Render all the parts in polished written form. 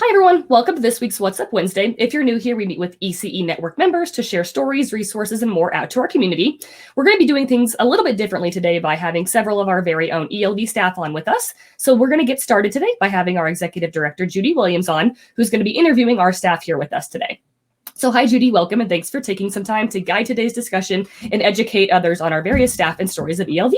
Hi, everyone. Welcome to this week's What's Up Wednesday. If you're new here, we meet with ECE Network members to share stories, resources, and more out to our community. We're going to be doing things a little bit differently today by having several of our very own ELV staff on with us. So we're going to get started today by having our Executive Director, Judy Williams, on, who's going to be interviewing our staff here with us today. So hi, Judy, welcome, and thanks for taking some time to guide today's discussion and educate others on our various staff and stories of ELV.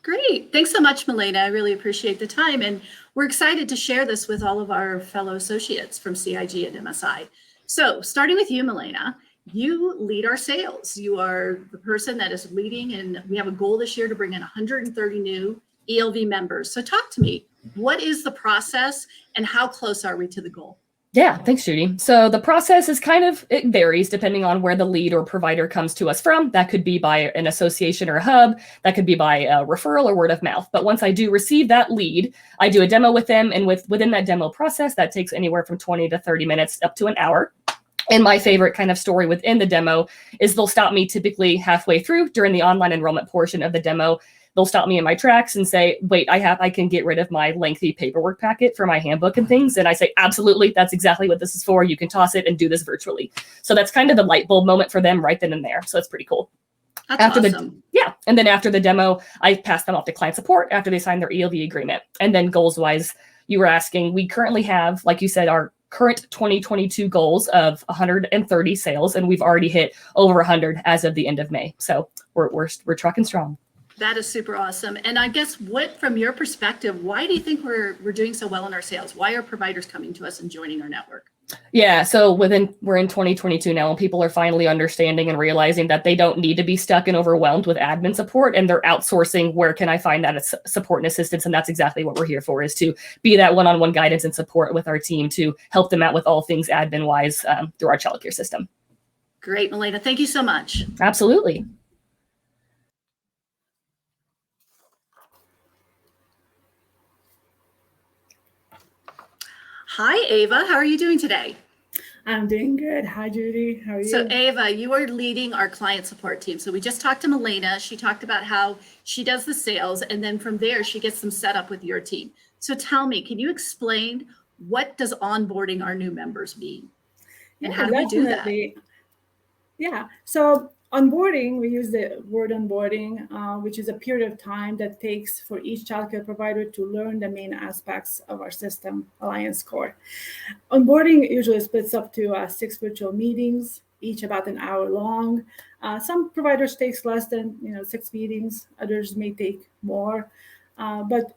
Great. Thanks so much, Milena. I really appreciate the time. And we're excited to share this with all of our fellow associates from CIG and MSI. So starting with you, Milena, you lead our sales. You are the person that is leading, and we have a goal this year to bring in 130 new ELV members. So talk to me. What is the process and how close are we to the goal? Yeah, thanks, Judy. So the process is it varies depending on where the lead or provider comes to us from. That could be by an association or a hub. That could be by a referral or word of mouth. But once I do receive that lead, I do a demo with them. And within that demo process, that takes anywhere from 20 to 30 minutes up to an hour. And my favorite kind of story within the demo is they'll stop me typically halfway through during the online enrollment portion of the demo. They'll stop me in my tracks and say, wait, I can get rid of my lengthy paperwork packet for my handbook and things. And I say, absolutely, that's exactly what this is for. You can toss it and do this virtually. So that's kind of the light bulb moment for them right then and there. So it's pretty cool. That's awesome. And then after the demo, I pass them off to client support after they sign their ELV agreement. And then goals wise, you were asking, we currently have, like you said, our current 2022 goals of 130 sales, and we've already hit over 100 as of the end of May. So we're trucking strong. That is super awesome. And I guess from your perspective, why do you think we're doing so well in our sales? Why are providers coming to us and joining our network? Yeah, so we're in 2022 now, and people are finally understanding and realizing that they don't need to be stuck and overwhelmed with admin support, and they're outsourcing. Where can I find that support and assistance? And that's exactly what we're here for, is to be that one-on-one guidance and support with our team to help them out with all things admin-wise through our childcare system. Great, Milena. Thank you so much. Absolutely. Hi, Ava. How are you doing today? I'm doing good. Hi, Judy. How are you? So, Ava, you are leading our client support team. So we just talked to Milena. She talked about how she does the sales, and then from there, she gets them set up with your team. So tell me, can you explain what does onboarding our new members mean? And how do we do that? Yeah. So onboarding, we use the word onboarding, which is a period of time that takes for each childcare provider to learn the main aspects of our system, Alliance Core. Onboarding usually splits up to 6 virtual meetings, each about an hour long. Some providers takes less than 6 meetings. Others may take more, but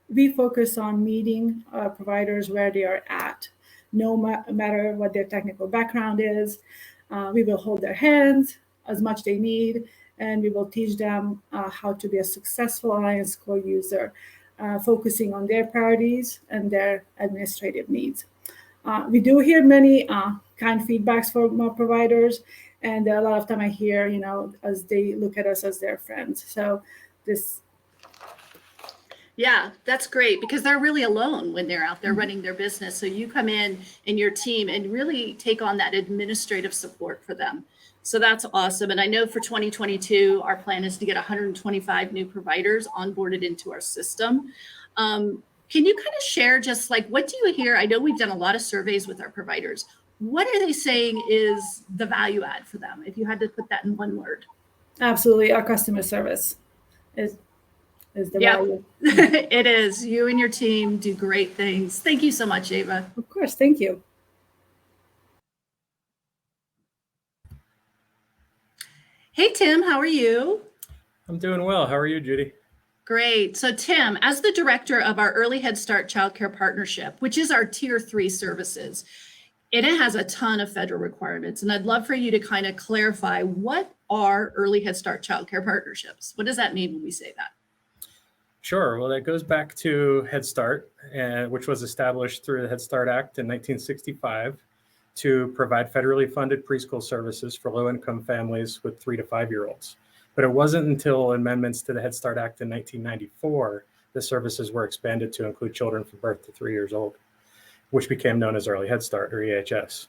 we focus on meeting providers where they are at, no matter what their technical background is. We will hold their hands as much they need, and we will teach them how to be a successful Alliance Core user, focusing on their priorities and their administrative needs. We do hear many kind feedbacks from our providers, and a lot of time I hear, as they look at us as their friends. So Yeah, that's great, because they're really alone when they're out there running their business. So you come in and your team and really take on that administrative support for them. So that's awesome. And I know for 2022, our plan is to get 125 new providers onboarded into our system. Can you kind of share just what do you hear? I know we've done a lot of surveys with our providers. What are they saying is the value add for them, if you had to put that in one word? Absolutely. Our customer service is the value. It is. You and your team do great things. Thank you so much, Ava. Of course. Thank you. Hey, Tim, how are you? I'm doing well. How are you, Judy? Great. So Tim, as the director of our Early Head Start Childcare Partnership, which is our Tier 3 services, and it has a ton of federal requirements. And I'd love for you to kind of clarify, what are Early Head Start Childcare Partnerships? What does that mean when we say that? Sure. Well, that goes back to Head Start, which was established through the Head Start Act in 1965 to provide federally funded preschool services for low-income families with 3 to 5-year-olds. But it wasn't until amendments to the Head Start Act in 1994 the services were expanded to include children from birth to 3 years old, which became known as Early Head Start, or EHS.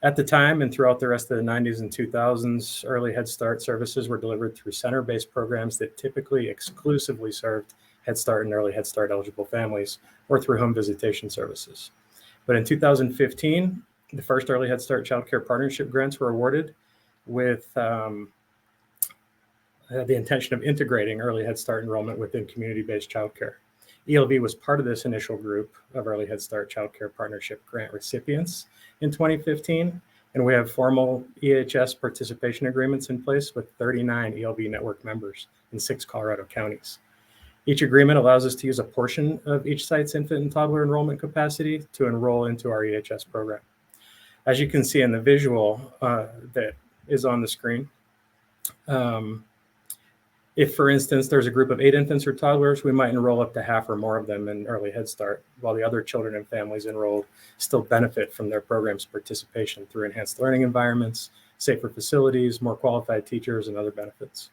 At the time and throughout the rest of the 90s and 2000s, Early Head Start services were delivered through center-based programs that typically exclusively served Head Start and Early Head Start eligible families, or through home visitation services. But in 2015, the first Early Head Start Child Care Partnership grants were awarded with the intention of integrating early Head Start enrollment within community-based childcare. ELV was part of this initial group of Early Head Start Child Care Partnership grant recipients in 2015, and we have formal EHS participation agreements in place with 39 ELV network members in 6 Colorado counties. Each agreement allows us to use a portion of each site's infant and toddler enrollment capacity to enroll into our EHS program. As you can see in the visual that is on the screen, if, for instance, there's a group of 8 infants or toddlers, we might enroll up to half or more of them in Early Head Start, while the other children and families enrolled still benefit from their program's participation through enhanced learning environments, safer facilities, more qualified teachers, and other benefits.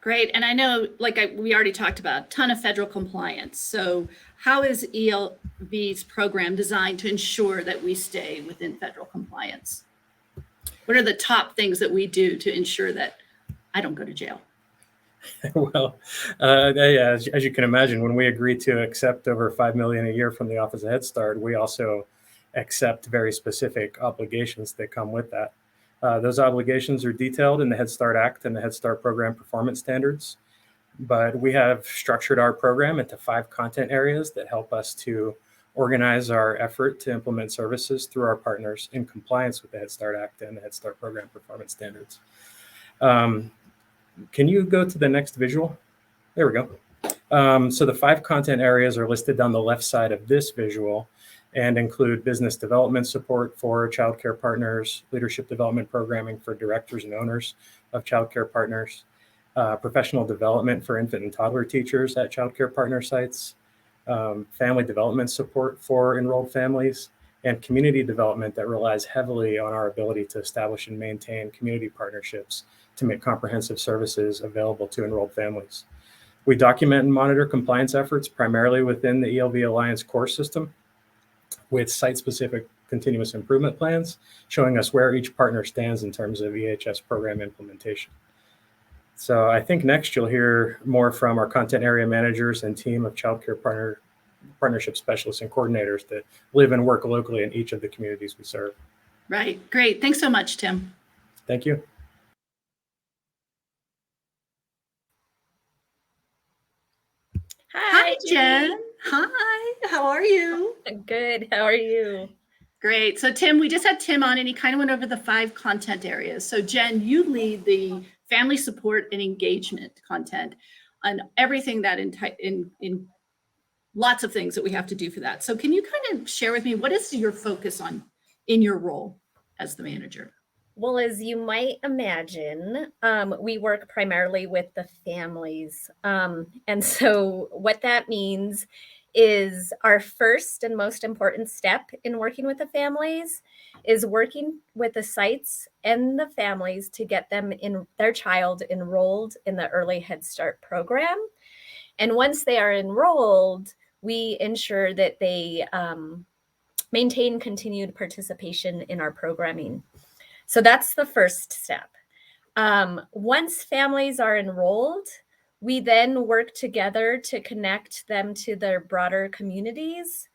Great. And I know, we already talked about, a ton of federal compliance. So how is ELV's program designed to ensure that we stay within federal compliance? What are the top things that we do to ensure that I don't go to jail? Well, as you can imagine, when we agree to accept over $5 million a year from the Office of Head Start, we also accept very specific obligations that come with that. Those obligations are detailed in the Head Start Act and the Head Start Program Performance Standards, but we have structured our program into 5 content areas that help us to organize our effort to implement services through our partners in compliance with the Head Start Act and the Head Start Program Performance Standards. Can you go to the next visual? There we go. So the 5 content areas are listed down the left side of this visual and include business development support for childcare partners, leadership development programming for directors and owners of childcare partners, professional development for infant and toddler teachers at childcare partner sites, family development support for enrolled families, and community development that relies heavily on our ability to establish and maintain community partnerships to make comprehensive services available to enrolled families. We document and monitor compliance efforts primarily within the ELV Alliance core system with site-specific continuous improvement plans, showing us where each partner stands in terms of EHS program implementation. So I think next you'll hear more from our content area managers and team of childcare partnership specialists and coordinators that live and work locally in each of the communities we serve. Right. Great. Thanks so much, Tim. Thank you. Hi, Jen. Hi. How are you? Good. How are you? Great. So Tim, we just had Tim on and he kind of went over the 5 content areas. So Jen, you lead the family support and engagement content on everything that in lots of things that we have to do for that. So can you kind of share with me, what is your focus on in your role as the manager? Well, as you might imagine, we work primarily with the families. And so what that means is our first and most important step in working with the families is working with the sites and the families to get them in their child enrolled in the Early Head Start program. And once they are enrolled, we ensure that they maintain continued participation in our programming. So that's the first step. Once families are enrolled, we then work together to connect them to their broader communities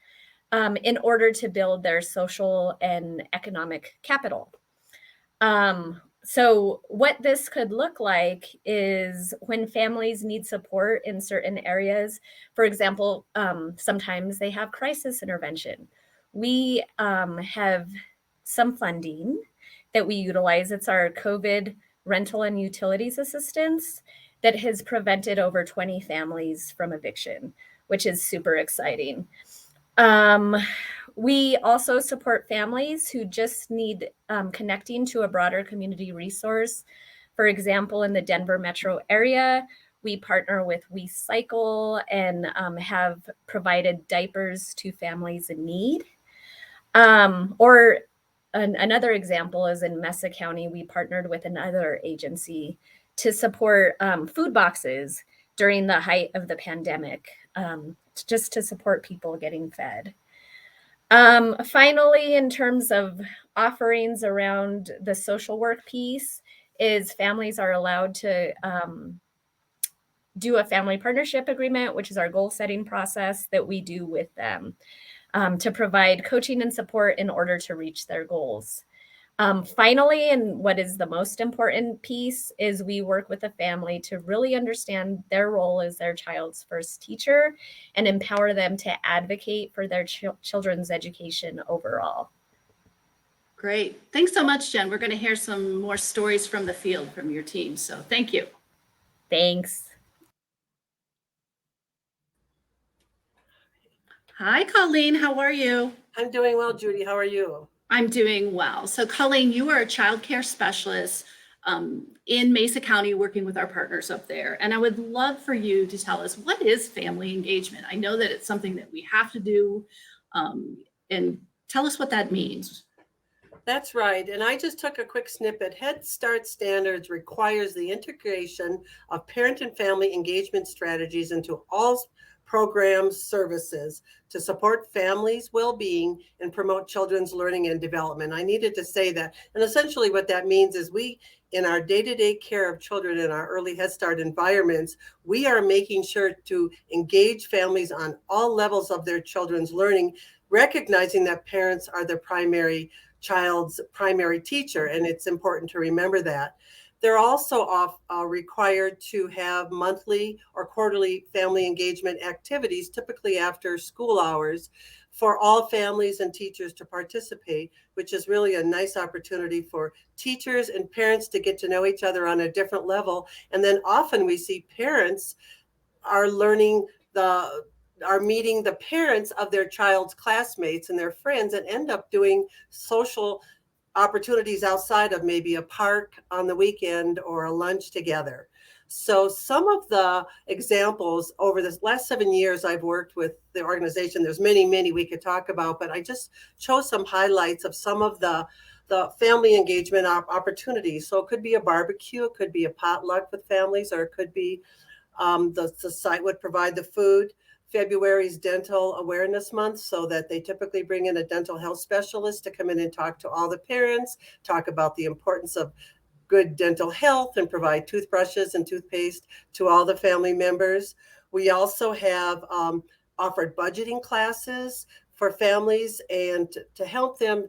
in order to build their social and economic capital. So what this could look like is when families need support in certain areas. For example, sometimes they have crisis intervention. We have some funding that we utilize. It's our COVID rental and utilities assistance that has prevented over 20 families from eviction, which is super exciting. We also support families who just need connecting to a broader community resource. For example, in the Denver metro area, we partner with We Cycle and have provided diapers to families in need. Another example is in Mesa County, we partnered with another agency to support food boxes during the height of the pandemic, just to support people getting fed. Finally, in terms of offerings around the social work piece, is families are allowed to do a family partnership agreement, which is our goal setting process that we do with them. to provide coaching and support in order to reach their goals. Finally, and what is the most important piece, is we work with the family to really understand their role as their child's first teacher and empower them to advocate for their children's education overall. Great. Thanks so much, Jen. We're going to hear some more stories from the field from your team. So thank you. Thanks. Hi, Colleen. How are you? I'm doing well, Judy. How are you? I'm doing well. So Colleen, you are a child care specialist in Mesa County working with our partners up there. And I would love for you to tell us, what is family engagement? I know that it's something that we have to do, and tell us what that means. That's right. And I just took a quick snippet. Head Start Standards requires the integration of parent and family engagement strategies into all programs, services to support families' well-being and promote children's learning and development. I needed to say that. And essentially what that means is we, in our day-to-day care of children in our early Head Start environments, we are making sure to engage families on all levels of their children's learning, recognizing that parents are their child's primary teacher. And it's important to remember that. They're also required to have monthly or quarterly family engagement activities, typically after school hours, for all families and teachers to participate, which is really a nice opportunity for teachers and parents to get to know each other on a different level. And then often we see parents are meeting the parents of their child's classmates and their friends, and end up doing social opportunities outside of maybe a park on the weekend or a lunch together. So some of the examples over the last 7 years I've worked with the organization, there's many we could talk about, but I just chose some highlights of some of the family engagement opportunities. So it could be a barbecue, it could be a potluck with families, or it could be the site would provide the food. February's Dental Awareness Month, so that they typically bring in a dental health specialist to come in and talk to all the parents, talk about the importance of good dental health, and provide toothbrushes and toothpaste to all the family members. We also have offered budgeting classes for families and to help them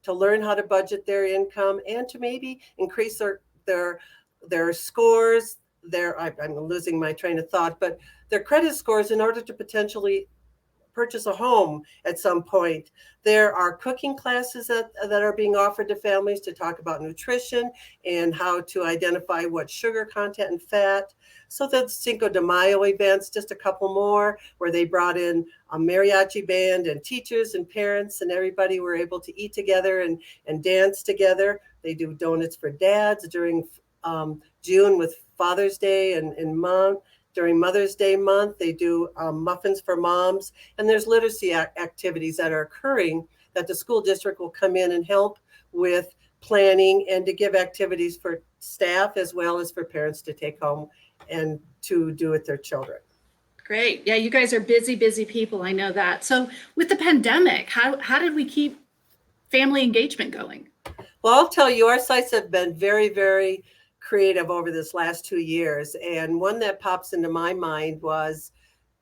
to learn how to budget their income and to maybe increase their scores. I'm losing my train of thought, but their credit scores in order to potentially purchase a home at some point. There are cooking classes that are being offered to families to talk about nutrition and how to identify what sugar content and fat. So the Cinco de Mayo events, just a couple more, where they brought in a mariachi band and teachers and parents, and everybody were able to eat together and dance together. They do donuts for dads during June with Father's Day and Mom. During Mother's Day month, they do muffins for moms, and there's literacy activities that are occurring that the school district will come in and help with planning and to give activities for staff as well as for parents to take home and to do with their children. Great. Yeah, you guys are busy people. I know that. So with the pandemic, how did we keep family engagement going? Well, I'll tell you, our sites have been very creative over this last 2 years. And one that pops into my mind was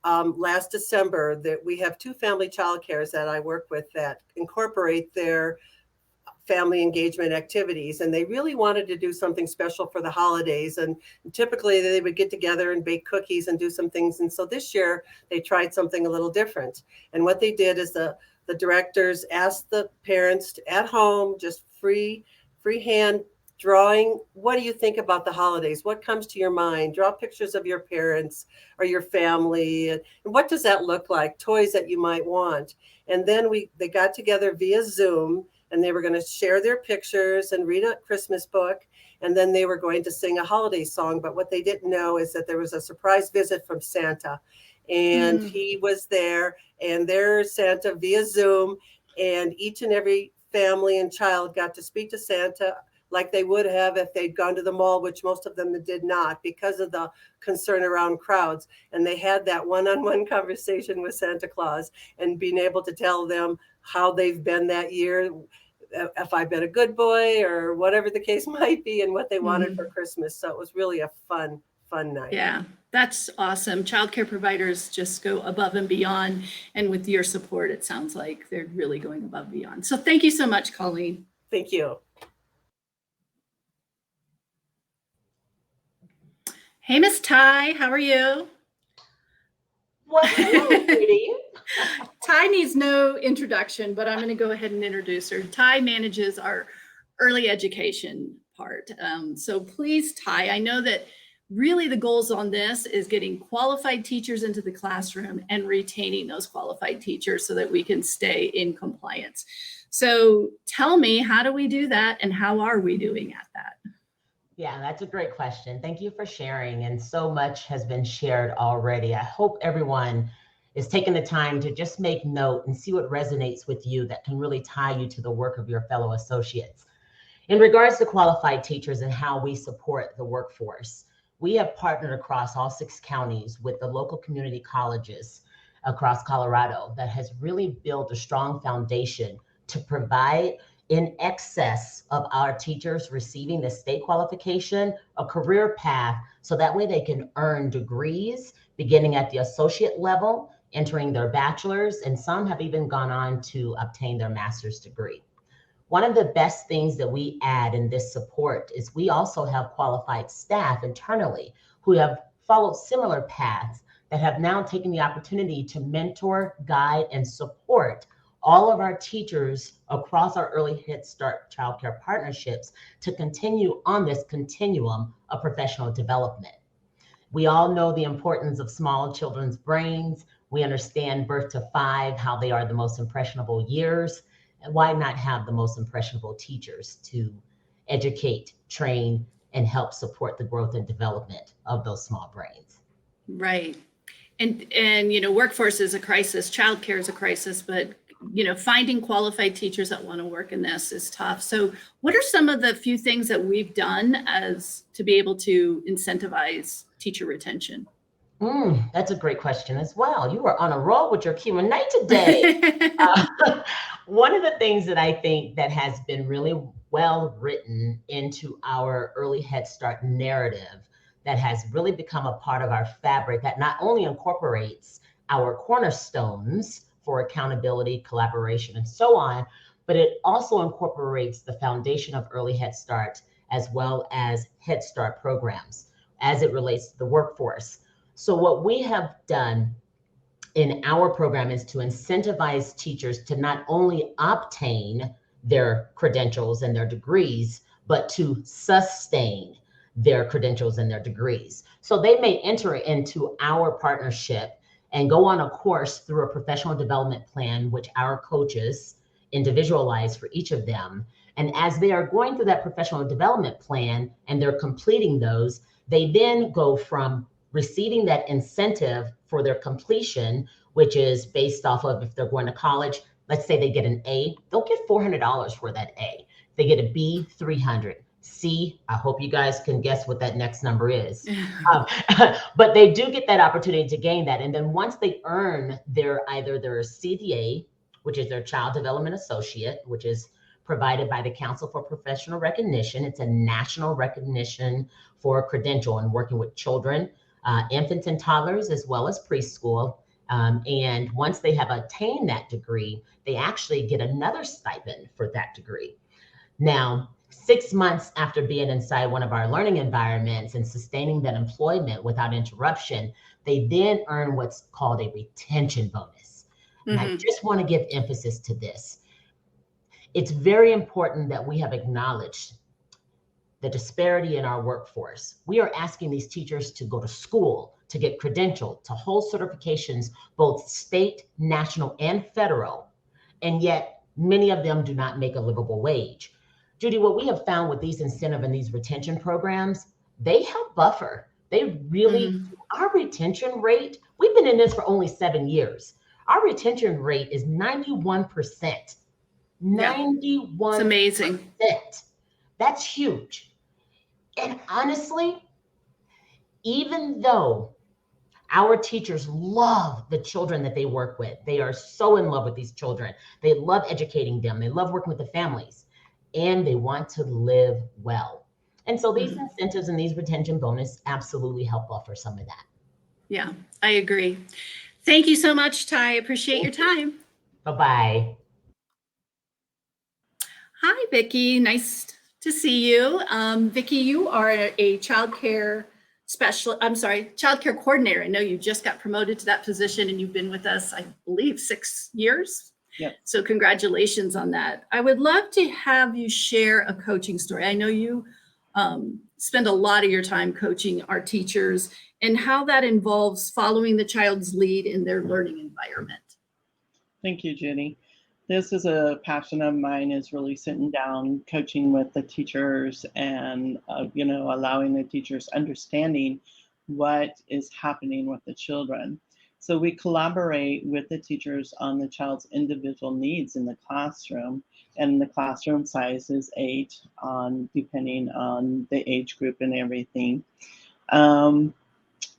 last December, that we have 2 family childcares that I work with that incorporate their family engagement activities. And they really wanted to do something special for the holidays. And typically they would get together and bake cookies and do some things. And so this year they tried something a little different. And what they did is the directors asked the parents at home, just freehand drawing, what do you think about the holidays? What comes to your mind? Draw pictures of your parents or your family. And what does that look like? Toys that you might want. And then they got together via Zoom, and they were going to share their pictures and read a Christmas book. And then they were going to sing a holiday song. But what they didn't know is that there was a surprise visit from Santa. And he was there, and there's Santa via Zoom. And each and every family and child got to speak to Santa like they would have if they'd gone to the mall, which most of them did not because of the concern around crowds. And they had that one-on-one conversation with Santa Claus and being able to tell them how they've been that year, if I've been a good boy or whatever the case might be, and what they wanted for Christmas. So it was really a fun night. Yeah. That's awesome. Childcare providers just go above and beyond. And with your support, it sounds like they're really going above and beyond. So thank you so much, Colleen. Thank you. Hey, Miss Ty, how are you? What's new, Judy? Ty needs no introduction, but I'm going to go ahead and introduce her. Ty manages our early education part. So please, Ty, I know that really the goals on this is getting qualified teachers into the classroom and retaining those qualified teachers so that we can stay in compliance. So tell me, how do we do that and how are we doing at that? Yeah, that's a great question. Thank you for sharing. And so much has been shared already. I hope everyone is taking the time to just make note and see what resonates with you that can really tie you to the work of your fellow associates. In regards to qualified teachers and how we support the workforce, we have partnered across all 6 counties with the local community colleges across Colorado that has really built a strong foundation to provide, in excess of our teachers receiving the state qualification, a career path so that way they can earn degrees beginning at the associate level, entering their bachelor's, and some have even gone on to obtain their master's degree. One of the best things that we add in this support is we also have qualified staff internally who have followed similar paths that have now taken the opportunity to mentor, guide, and support all of our teachers across our early Head Start childcare partnerships to continue on this continuum of professional development. We all know the importance of small children's brains. We understand birth to 5, how they are the most impressionable years. And why not have the most impressionable teachers to educate, train, and help support the growth and development of those small brains? Right. And you know, workforce is a crisis, childcare is a crisis, but you know, finding qualified teachers that want to work in this is tough. So what are some of the few things that we've done as to be able to incentivize teacher retention? That's a great question as well. You are on a roll with your Q&A today. One of the things that I think that has been really well written into our early Head Start narrative that has really become a part of our fabric that not only incorporates our cornerstones for accountability, collaboration, and so on, but it also incorporates the foundation of early Head Start as well as Head Start programs as it relates to the workforce. So what we have done in our program is to incentivize teachers to not only obtain their credentials and their degrees, but to sustain their credentials and their degrees. So they may enter into our partnership and go on a course through a professional development plan, which our coaches individualize for each of them. And as they are going through that professional development plan and they're completing those, they then go from receiving that incentive for their completion, which is based off of if they're going to college. Let's say they get an A, they'll get $400 for that A. If they get a B, $300. C, I hope you guys can guess what that next number is. But they do get that opportunity to gain that. And then once they earn either their CDA, which is their Child Development Associate, which is provided by the Council for Professional Recognition. It's a national recognition for a credential in working with children, infants and toddlers, as well as preschool. And once they have attained that degree, they actually get another stipend for that degree. Now, 6 months after being inside one of our learning environments and sustaining that employment without interruption, they then earn what's called a retention bonus. And I just want to give emphasis to this. It's very important that we have acknowledged the disparity in our workforce. We are asking these teachers to go to school, to get credentialed, to hold certifications, both state, national, and federal. And yet many of them do not make a livable wage. Judy, what we have found with these incentive and these retention programs, they help buffer. They really, our retention rate, we've been in this for only 7 years. Our retention rate is 91%. 91%. It's amazing. That's huge. And honestly, even though our teachers love the children that they work with, they are so in love with these children. They love educating them. They love working with the families, and they want to live well. And so these incentives and these retention bonus absolutely help buffer some of that. Yeah, I agree. Thank you so much, Ty. Appreciate your time. Bye-bye. Hi, Vicki. Nice to see you. Vicki, you are a child care coordinator. I know you just got promoted to that position and you've been with us, I believe, 6 years. Yep. So congratulations on that. I would love to have you share a coaching story. I know you spend a lot of your time coaching our teachers and how that involves following the child's lead in their learning environment. Thank you, Judy. This is a passion of mine, is really sitting down, coaching with the teachers and, allowing the teachers understanding what is happening with the children. So we collaborate with the teachers on the child's individual needs in the classroom, and the classroom size is 8 depending on the age group and everything.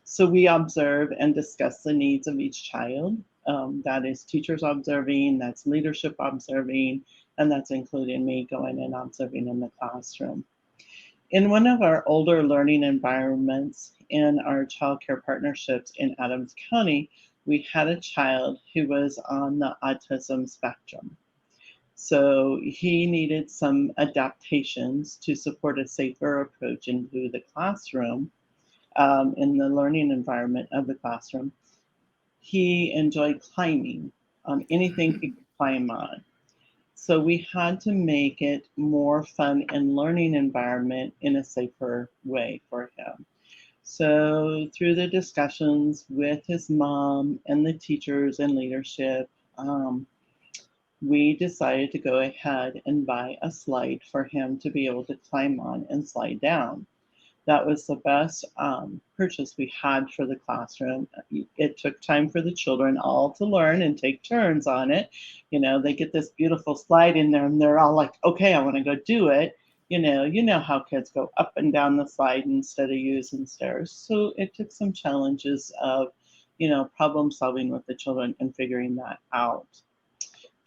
So we observe and discuss the needs of each child. That is teachers observing, that's leadership observing, and that's including me going and observing in the classroom. In one of our older learning environments in our childcare partnerships in Adams County, we had a child who was on the autism spectrum. So he needed some adaptations to support a safer approach into the classroom, in the learning environment of the classroom. He enjoyed climbing on anything he could climb on. So we had to make it more fun and learning environment in a safer way for him. So through the discussions with his mom and the teachers and leadership, we decided to go ahead and buy a slide for him to be able to climb on and slide down. That was the best purchase we had for the classroom. It took time for the children all to learn and take turns on it. They get this beautiful slide in there and they're all like, okay, I want to go do it. You know how kids go up and down the slide instead of using stairs. So it took some challenges of, problem solving with the children and figuring that out.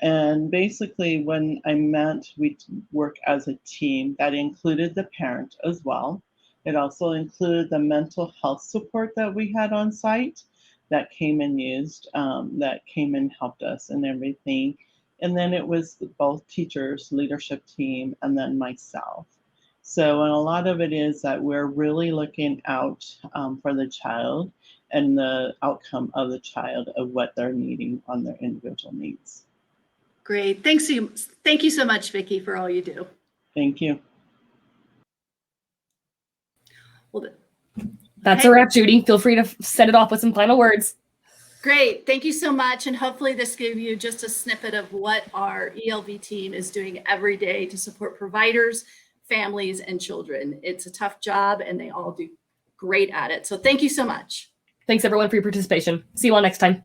And basically when I meant we work as a team, that included the parent as well. It also included the mental health support that we had on site that came and used, that came and helped us and everything. And then it was both teachers, leadership team, and then myself. So, and a lot of it is that we're really looking out for the child and the outcome of the child of what they're needing on their individual needs. Great. Thank you so much, Vicki, for all you do. Thank you. Well, That's a wrap, Judy. Feel free to set it off with some final words. great. Thank you so much. And hopefully this gave you just a snippet of what our ELV team is doing every day to support providers, families, and children. It's a tough job and they all do great at it. So thank you so much. Thanks everyone for your participation. See you all next time.